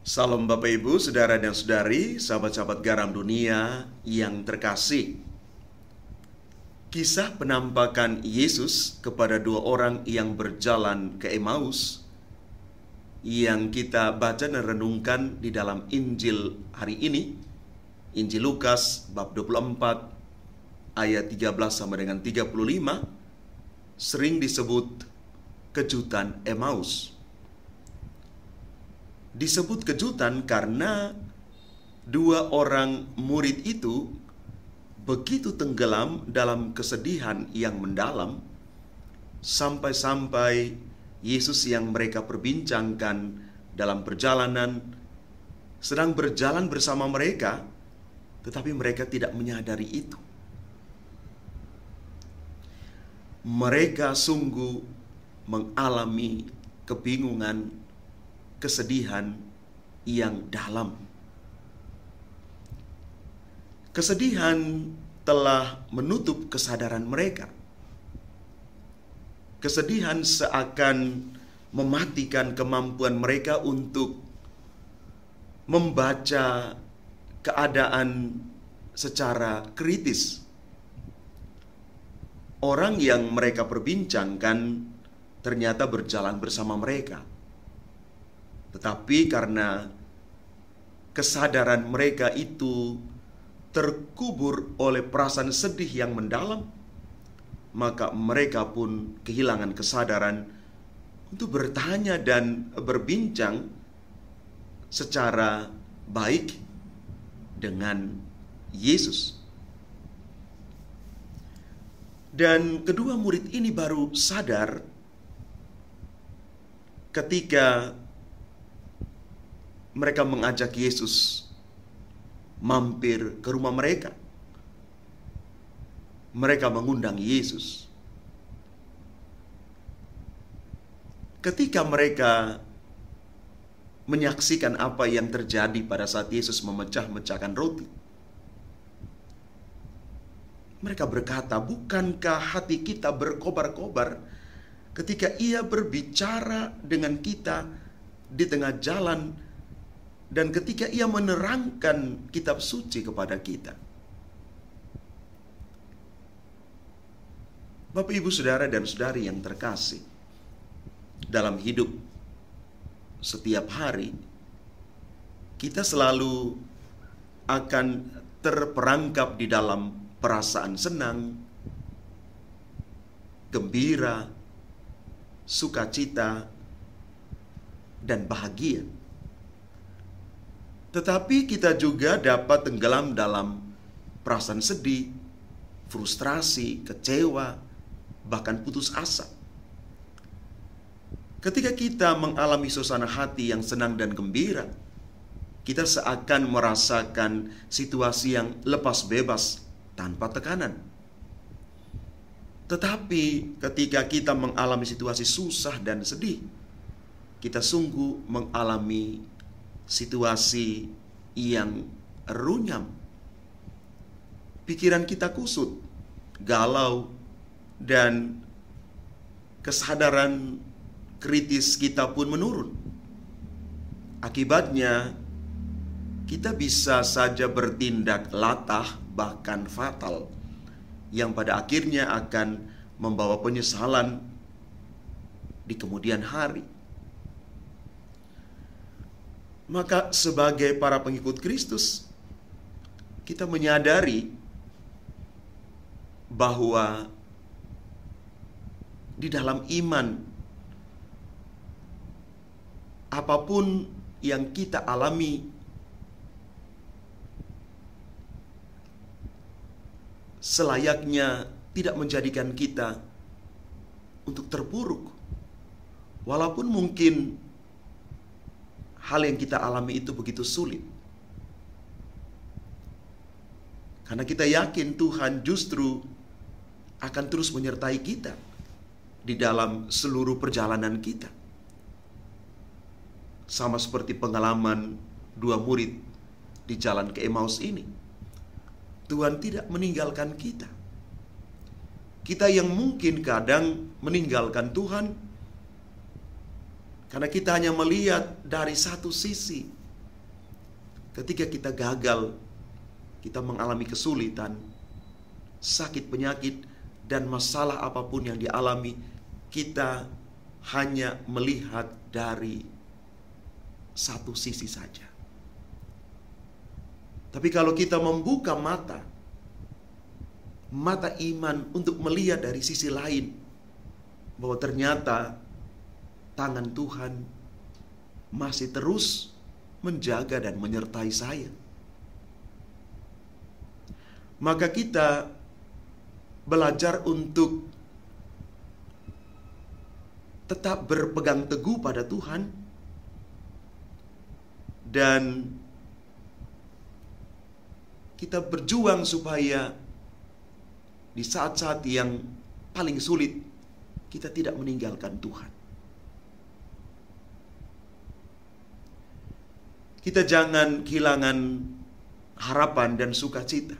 Salam Bapak Ibu, Saudara dan Saudari, sahabat-sahabat garam dunia yang terkasih. Kisah penampakan Yesus kepada dua orang yang berjalan ke Emmaus yang kita baca dan renungkan di dalam Injil hari ini, Injil Lukas bab 24 ayat 13 sampai dengan 35, sering disebut kejutan Emmaus. Disebut kejutan karena dua orang murid itu begitu tenggelam dalam kesedihan yang mendalam, sampai-sampai Yesus yang mereka perbincangkan dalam perjalanan sedang berjalan bersama mereka, tetapi mereka tidak menyadari itu. Mereka sungguh mengalami kebingungan, kesedihan yang dalam. Kesedihan telah menutup kesadaran mereka. Kesedihan seakan mematikan kemampuan mereka untuk membaca keadaan secara kritis. Orang yang mereka perbincangkan ternyata berjalan bersama mereka. Tetapi karena kesadaran mereka itu terkubur oleh perasaan sedih yang mendalam, maka mereka pun kehilangan kesadaran untuk bertanya dan berbincang secara baik dengan Yesus. Dan kedua murid ini baru sadar ketika mereka mengajak Yesus mampir ke rumah mereka. Mereka mengundang Yesus. Ketika mereka menyaksikan apa yang terjadi pada saat Yesus memecah-mecahkan roti, mereka berkata, "Bukankah hati kita berkobar-kobar ketika Ia berbicara dengan kita di tengah jalan dan ketika Ia menerangkan kitab suci kepada kita?" Bapak, Ibu, Saudara dan Saudari yang terkasih, dalam hidup setiap hari kita selalu akan terperangkap di dalam perasaan senang, gembira, sukacita, dan bahagia. Tetapi kita juga dapat tenggelam dalam perasaan sedih, frustrasi, kecewa, bahkan putus asa. Ketika kita mengalami suasana hati yang senang dan gembira, kita seakan merasakan situasi yang lepas bebas tanpa tekanan. Tetapi ketika kita mengalami situasi susah dan sedih, kita sungguh mengalami situasi yang runyam. Pikiran kita kusut, galau, dan kesadaran kritis kita pun menurun. Akibatnya, kita bisa saja bertindak latah, bahkan fatal, yang pada akhirnya akan membawa penyesalan di kemudian hari. Maka sebagai para pengikut Kristus, kita menyadari bahwa di dalam iman, apapun yang kita alami selayaknya tidak menjadikan kita untuk terpuruk. Walaupun mungkin hal yang kita alami itu begitu sulit. Karena kita yakin Tuhan justru akan terus menyertai kita di dalam seluruh perjalanan kita. Sama seperti pengalaman dua murid di jalan ke Emmaus ini. Tuhan tidak meninggalkan kita. Kita yang mungkin kadang meninggalkan Tuhan karena kita hanya melihat dari satu sisi ketika kita gagal, kita mengalami kesulitan, sakit penyakit, dan masalah apapun yang dialami, kita hanya melihat dari satu sisi saja. Tapi kalau kita membuka mata iman untuk melihat dari sisi lain, bahwa ternyata tangan Tuhan masih terus menjaga dan menyertai saya, maka kita belajar untuk tetap berpegang teguh pada Tuhan, dan kita berjuang supaya di saat-saat yang paling sulit kita tidak meninggalkan Tuhan. Kita jangan kehilangan harapan dan sukacita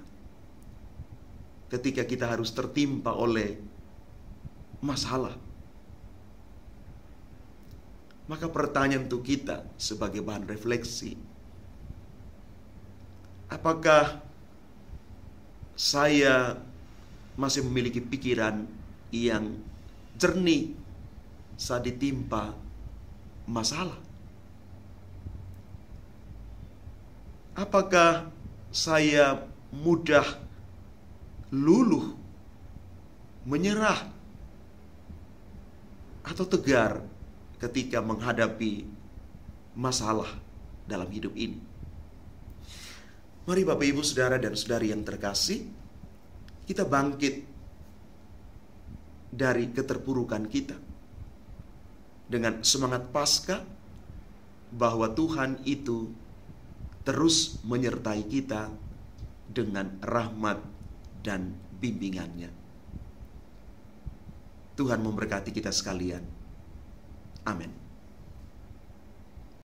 ketika kita harus tertimpa oleh masalah. Maka pertanyaan untuk kita sebagai bahan refleksi, apakah saya masih memiliki pikiran yang jernih saat ditimpa masalah? Apakah saya mudah luluh, menyerah, atau tegar ketika menghadapi masalah dalam hidup ini? Mari Bapak Ibu Saudara dan Saudari yang terkasih, kita bangkit dari keterpurukan kita dengan semangat Paskah bahwa Tuhan itu terus menyertai kita dengan rahmat dan bimbingannya. Tuhan memberkati kita sekalian. Amin.